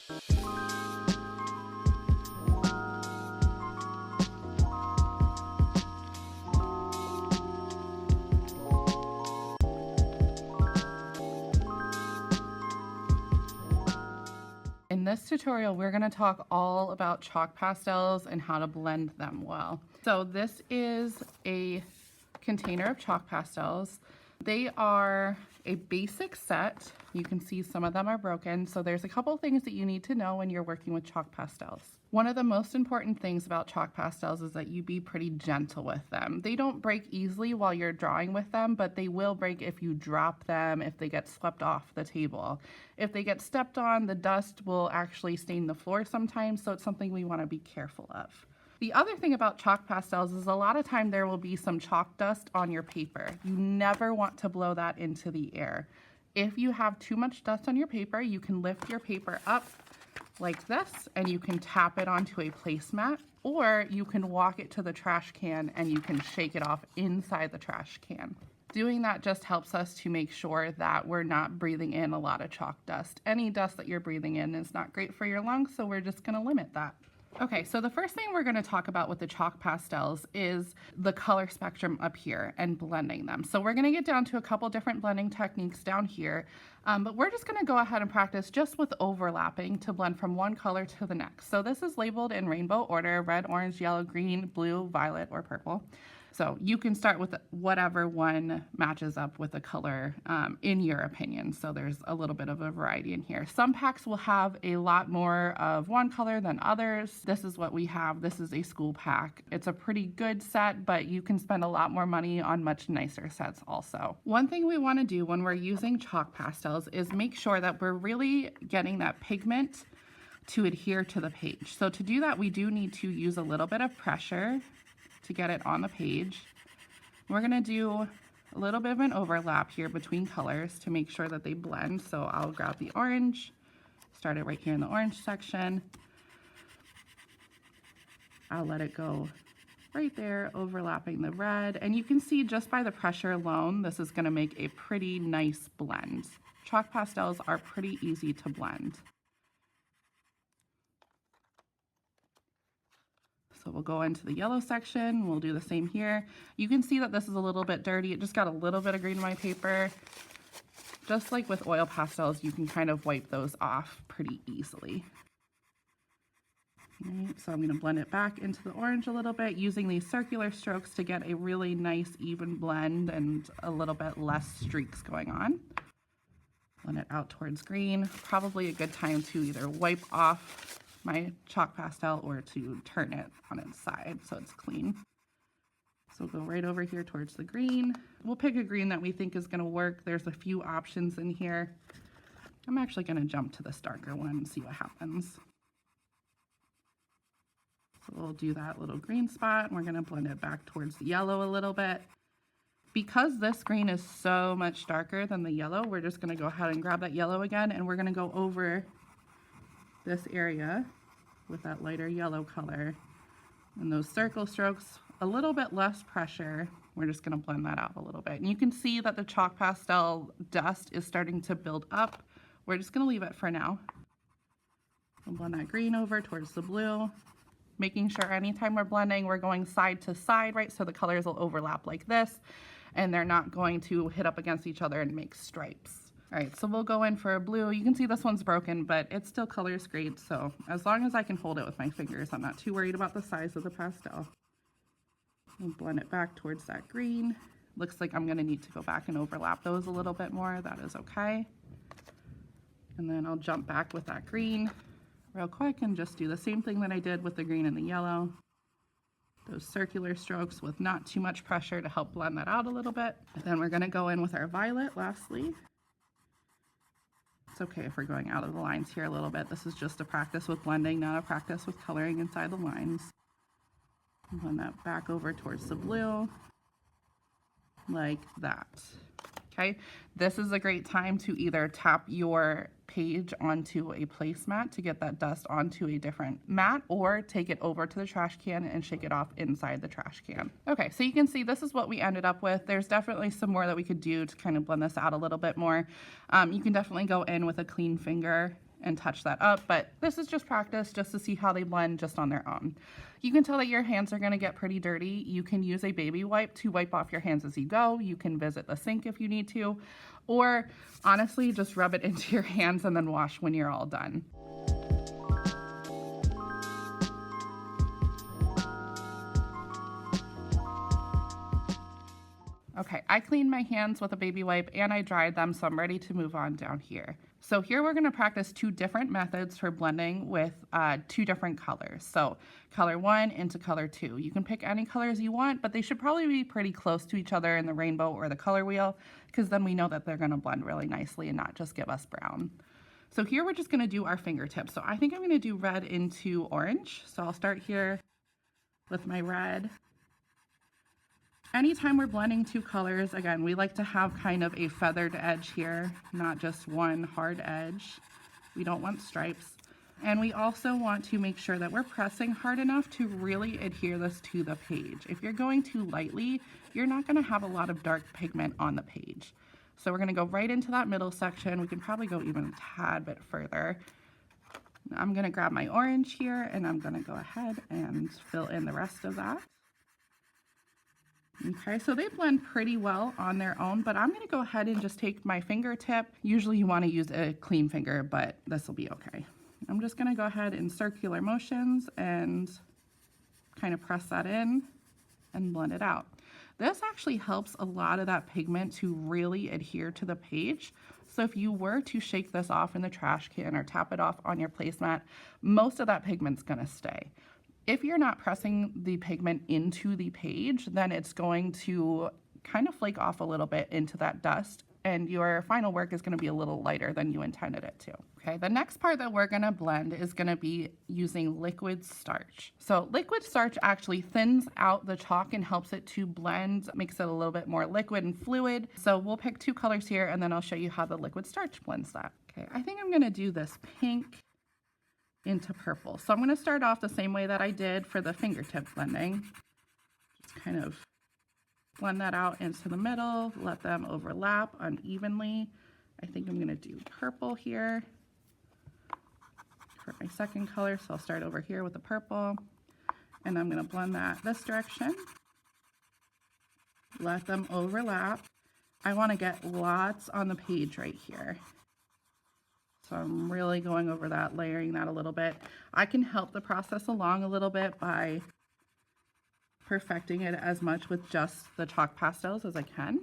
In this tutorial, we're going to talk all about chalk pastels and how to blend them well. So this is a container of chalk pastels. They are a basic set. You can see some of them are broken. So there's a couple things that you need to know when you're working with chalk pastels. One of the most important things about chalk pastels is that you be pretty gentle with them. They don't break easily while you're drawing with them, but they will break if you drop them, if they get swept off the table. If they get stepped on, the dust will actually stain the floor sometimes, so it's something we want to be careful of. The other thing about chalk pastels is a lot of time there will be some chalk dust on your paper. You never want to blow that into the air. If you have too much dust on your paper, you can lift your paper up like this and you can tap it onto a placemat, or you can walk it to the trash can and you can shake it off inside the trash can. Doing that just helps us to make sure that we're not breathing in a lot of chalk dust. Any dust that you're breathing in is not great for your lungs, so we're just going to limit that. Okay, so the first thing we're going to talk about with the chalk pastels is the color spectrum up here and blending them. So we're going to get down to a couple different blending techniques down here, but we're just going to go ahead and practice just with overlapping to blend from one color to the next. So this is labeled in rainbow order: red, orange, yellow, green, blue, violet, or purple. So you can start with whatever one matches up with a color in your opinion. So there's a little bit of a variety in here. Some packs will have a lot more of one color than others. This is what we have. This is a school pack. It's a pretty good set, but you can spend a lot more money on much nicer sets also. One thing we want to do when we're using chalk pastels is make sure that we're really getting that pigment to adhere to the page. So to do that, we do need to use a little bit of pressure to get it on the page. We're gonna do a little bit of an overlap here between colors to make sure that they blend. So I'll grab the orange, start it right here in the orange section. I'll let it go right there, overlapping the red. And you can see just by the pressure alone, this is gonna make a pretty nice blend. Chalk pastels are pretty easy to blend. So we'll go into the yellow section. We'll do the same here. You can see that this is a little bit dirty. It just got a little bit of green in my paper. Just like with oil pastels, you can kind of wipe those off pretty easily. All right, so I'm going to blend it back into the orange a little bit using these circular strokes to get a really nice even blend and a little bit less streaks going on. Blend it out towards green. Probably a good time to either wipe off my chalk pastel or to turn it on its side so it's clean. So we'll go right over here towards the green. We'll pick a green that we think is going to work. There's a few options in here. I'm actually going to jump to this darker one and see what happens. So we'll do that little green spot and we're going to blend it back towards the yellow a little bit. Because this green is so much darker than the yellow, we're just going to go ahead and grab that yellow again and we're going to go over this area with that lighter yellow color and those circle strokes, a little bit less pressure. We're just going to blend that out a little bit. And you can see that the chalk pastel dust is starting to build up. We're just going to leave it for now. We'll blend that green over towards the blue, making sure anytime we're blending, we're going side to side, right? So the colors will overlap like this and they're not going to hit up against each other and make stripes. All right, so we'll go in for a blue. You can see this one's broken, but it still colors great. So as long as I can hold it with my fingers, I'm not too worried about the size of the pastel. We'll blend it back towards that green. Looks like I'm gonna need to go back and overlap those a little bit more. That is okay. And then I'll jump back with that green real quick and just do the same thing that I did with the green and the yellow. Those circular strokes with not too much pressure to help blend that out a little bit. And then we're gonna go in with our violet lastly. It's okay if we're going out of the lines here a little bit. This is just a practice with blending, not a practice with coloring inside the lines. Blend that back over towards the blue, like that. Okay, this is a great time to either tap your page onto a placemat to get that dust onto a different mat, or take it over to the trash can and shake it off inside the trash can. Okay, so you can see this is what we ended up with. There's definitely some more that we could do to kind of blend this out a little bit more. You can definitely go in with a clean finger and touch that up, but this is just practice just to see how they blend just on their own. You can tell that your hands are gonna get pretty dirty. You can use a baby wipe to wipe off your hands as you go. You can visit the sink if you need to, or honestly, just rub it into your hands and then wash when you're all done. Okay, I cleaned my hands with a baby wipe and I dried them, so I'm ready to move on down here. So here we're gonna practice two different methods for blending with two different colors. So color 1 into color 2. You can pick any colors you want, but they should probably be pretty close to each other in the rainbow or the color wheel, because then we know that they're gonna blend really nicely and not just give us brown. So here we're just gonna do our fingertips. So I think I'm gonna do red into orange. So I'll start here with my red. Anytime we're blending two colors, again, we like to have kind of a feathered edge here, not just one hard edge. We don't want stripes. And we also want to make sure that we're pressing hard enough to really adhere this to the page. If you're going too lightly, you're not going to have a lot of dark pigment on the page. So we're going to go right into that middle section. We can probably go even a tad bit further. I'm going to grab my orange here and I'm going to go ahead and fill in the rest of that. Okay, so they blend pretty well on their own, but I'm gonna go ahead and just take my fingertip. Usually you wanna use a clean finger, but this will be okay. I'm just gonna go ahead in circular motions and kind of press that in and blend it out. This actually helps a lot of that pigment to really adhere to the page. So if you were to shake this off in the trash can or tap it off on your placemat, most of that pigment's gonna stay. If you're not pressing the pigment into the page, then it's going to kind of flake off a little bit into that dust, and your final work is going to be a little lighter than you intended it to. Okay, the next part that we're going to blend is going to be using liquid starch. So liquid starch actually thins out the chalk and helps it to blend, makes it a little bit more liquid and fluid. So we'll pick two colors here and then I'll show you how the liquid starch blends that. Okay, I think I'm going to do this pink into purple. So I'm going to start off the same way that I did for the fingertip blending. Just kind of blend that out into the middle, let them overlap unevenly. I think I'm going to do purple here for my second color. So I'll start over here with the purple and I'm going to blend that this direction. Let them overlap. I want to get lots on the page right here. So I'm really going over that, layering that a little bit. I can help the process along a little bit by perfecting it as much with just the chalk pastels as I can.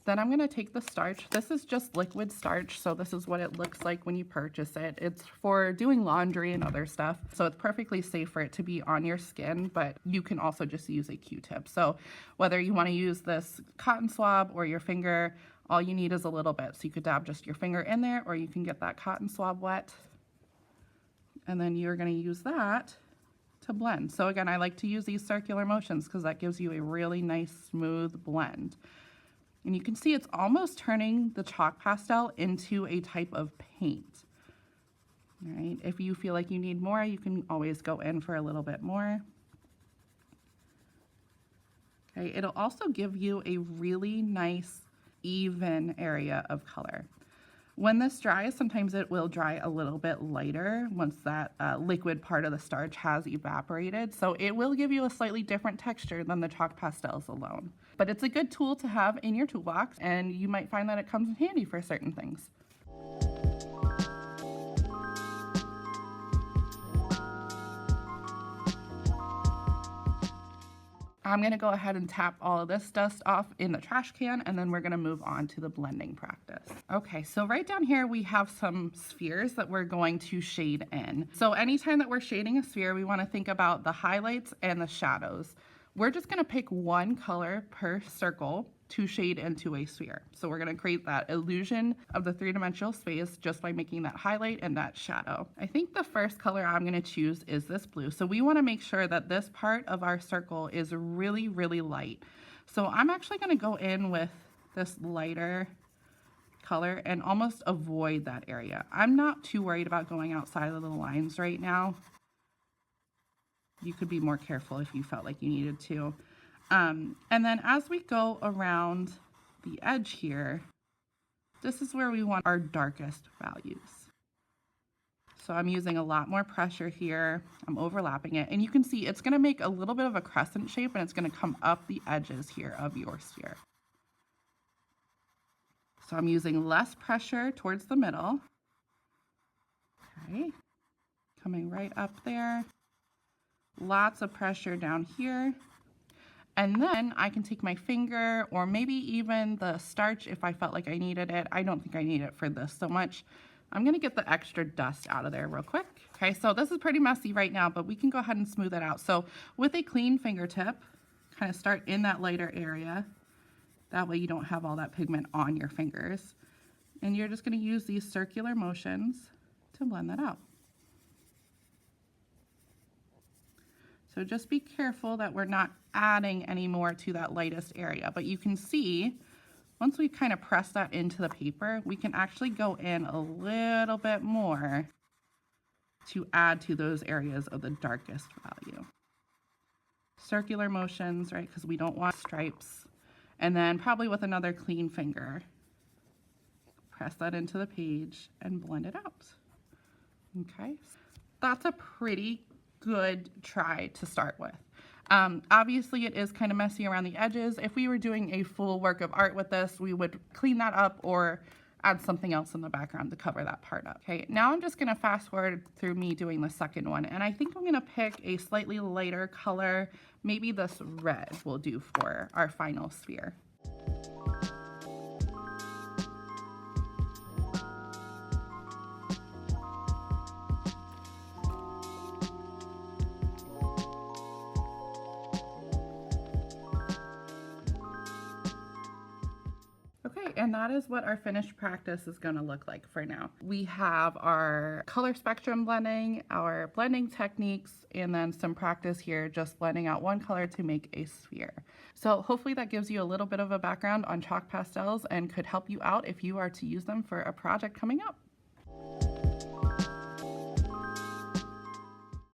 Then I'm gonna take the starch. This is just liquid starch, so this is what it looks like when you purchase it. It's for doing laundry and other stuff, so it's perfectly safe for it to be on your skin, but you can also just use a Q-tip. So whether you wanna use this cotton swab or your finger, all you need is a little bit. So you could dab just your finger in there, or you can get that cotton swab wet. And then you're gonna use that to blend. So again, I like to use these circular motions because that gives you a really nice smooth blend. And you can see it's almost turning the chalk pastel into a type of paint. All right, if you feel like you need more, you can always go in for a little bit more. Okay, it'll also give you a really nice even area of color. When this dries, sometimes it will dry a little bit lighter once that liquid part of the starch has evaporated. So it will give you a slightly different texture than the chalk pastels alone. But it's a good tool to have in your toolbox, and you might find that it comes in handy for certain things. I'm going to go ahead and tap all of this dust off in the trash can, and then we're going to move on to the blending practice. Okay, so right down here we have some spheres that we're going to shade in. So anytime that we're shading a sphere, we want to think about the highlights and the shadows. We're just going to pick one color per circle to shade into a sphere. So we're going to create that illusion of the three-dimensional space just by making that highlight and that shadow. I think the first color I'm going to choose is this blue. So we want to make sure that this part of our circle is really, really light. So I'm actually going to go in with this lighter color and almost avoid that area. I'm not too worried about going outside of the lines right now. You could be more careful if you felt like you needed to. And then as we go around the edge here, this is where we want our darkest values. So I'm using a lot more pressure here. I'm overlapping it. And you can see it's going to make a little bit of a crescent shape, and it's going to come up the edges here of your sphere. So I'm using less pressure towards the middle. Okay, coming right up there. Lots of pressure down here. And then I can take my finger, or maybe even the starch if I felt like I needed it. I don't think I need it for this so much. I'm gonna get the extra dust out of there real quick. Okay, so this is pretty messy right now, but we can go ahead and smooth it out. So with a clean fingertip, kind of start in that lighter area. That way you don't have all that pigment on your fingers. And you're just gonna use these circular motions to blend that out. So just be careful that we're not adding any more to that lightest area. But you can see, once we kind of press that into the paper, we can actually go in a little bit more to add to those areas of the darkest value. Circular motions, right? Because we don't want stripes. And then probably with another clean finger, press that into the page and blend it out. Okay, that's a pretty good try to start with. Obviously it is kind of messy around the edges. If we were doing a full work of art with this, we would clean that up or add something else in the background to cover that part up. Okay, now I'm just gonna fast forward through me doing the second one, and I think I'm gonna pick a slightly lighter color. Maybe this red will do for our final sphere. Okay, and that is what our finished practice is going to look like for now. We have our color spectrum blending, our blending techniques, and then some practice here just blending out one color to make a sphere. So hopefully that gives you a little bit of a background on chalk pastels and could help you out if you are to use them for a project coming up.